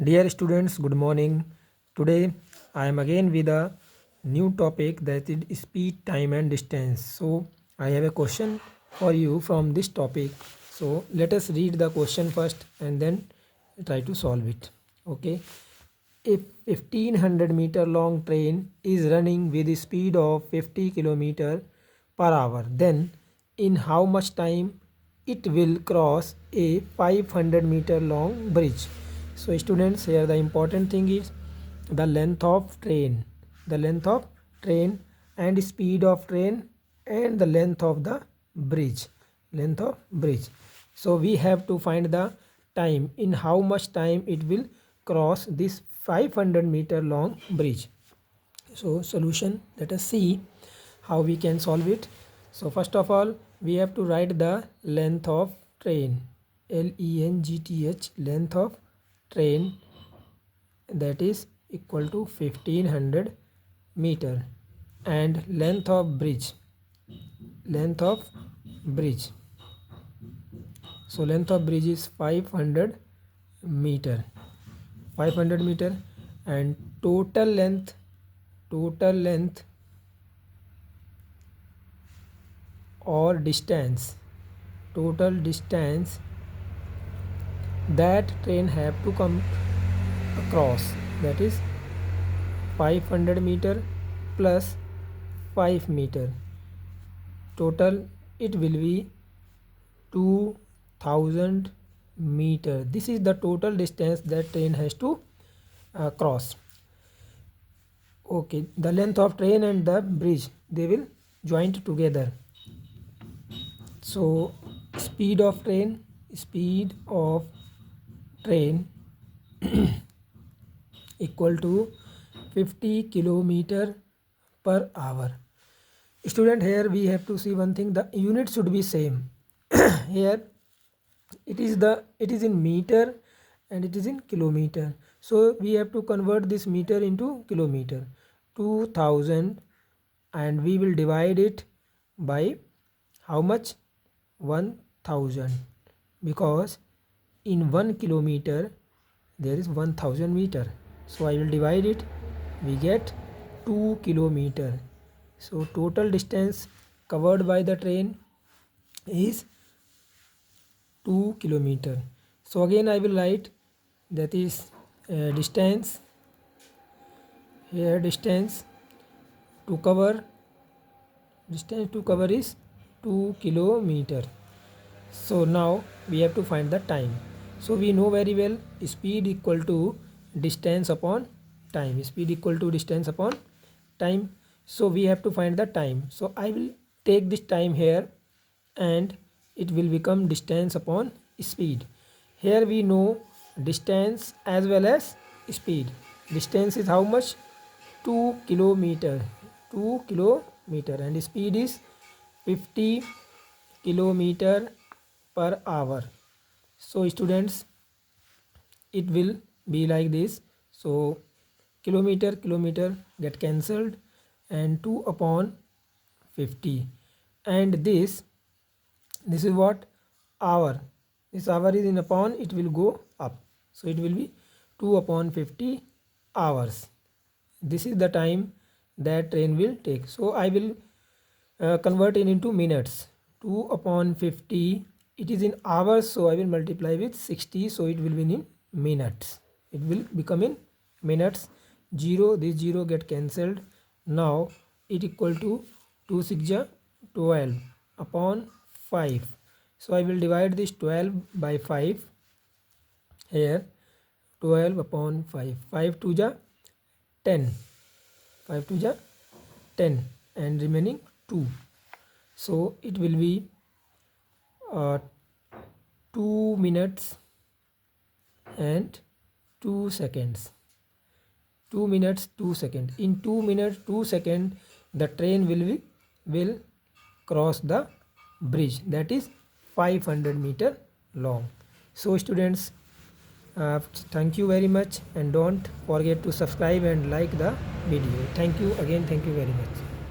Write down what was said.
Dear students, good morning. Today I am again with a new topic, that is speed, time and distance. So I have a question for you from this topic. So let us read the question first and then try to solve it. Okay. If 1500-meter long train is running with a speed of 50 km per hour, then in how much time it will cross a 500-meter long bridge? So students, here the important thing is the length of train, the length of train and speed of train and the length of the bridge, length of bridge. So we have to find the time, in how much time it will cross this 500-meter long bridge. So solution, let us see how we can solve it. So first of all, we have to write the length of train, length, length of train, that is equal to 1500 meter, and length of bridge, length of bridge, so length of bridge is 500 meter, 500 meter, and total length, total length or distance, total distance that train have to come across, that is 500 meter plus 5 meter, total it will be 2000 meter. This is the total distance that train has to cross. Okay, the length of train and the bridge, they will joined together. So speed of train, speed of train equal to 50 kilometer per hour. Student, here we have to see one thing, the unit should be same. Here it is in meter and it is in kilometer, so we have to convert this meter into kilometer. 2000, and we will divide it by how much? 1000, because in 1 kilometer there is 1000 meter, so I will divide it, we get 2 kilometer. So total distance covered by the train is 2 kilometer. So again I will write, that is distance, here distance to cover, distance to cover is 2 kilometer. So now we have to find the time. So we know very well, speed equal to distance upon time, speed equal to distance upon time. So we have to find the time. So I will take this time here and it will become distance upon speed. Here we know distance as well as speed. Distance is how much? 2 kilometer, 2 kilometer, and speed is 50 kilometer per hour. So students, it will be like this. So kilometer, kilometer get cancelled, and 2 upon 50, and this is what? Hour. This hour is in upon, it will go up, so it will be 2 upon 50 hours. This is the time that train will take. So I will convert it into minutes. 2 upon 50, it is in hours, so I will multiply with 60, so it will be in minutes, it will become in minutes. 0, this 0 get cancelled. Now it equal to 2 6 12 upon 5. So I will divide this 12 by 5. Here 12 upon 5, 5 2 10, 5 2 10, and remaining 2. So it will be 2 minutes and 2 seconds, 2 minutes 2 seconds. In 2 minutes 2 seconds the train will cross the bridge, that is 500 meter long. So students, thank you very much, and don't forget to subscribe and like the video. Thank you again, thank you very much.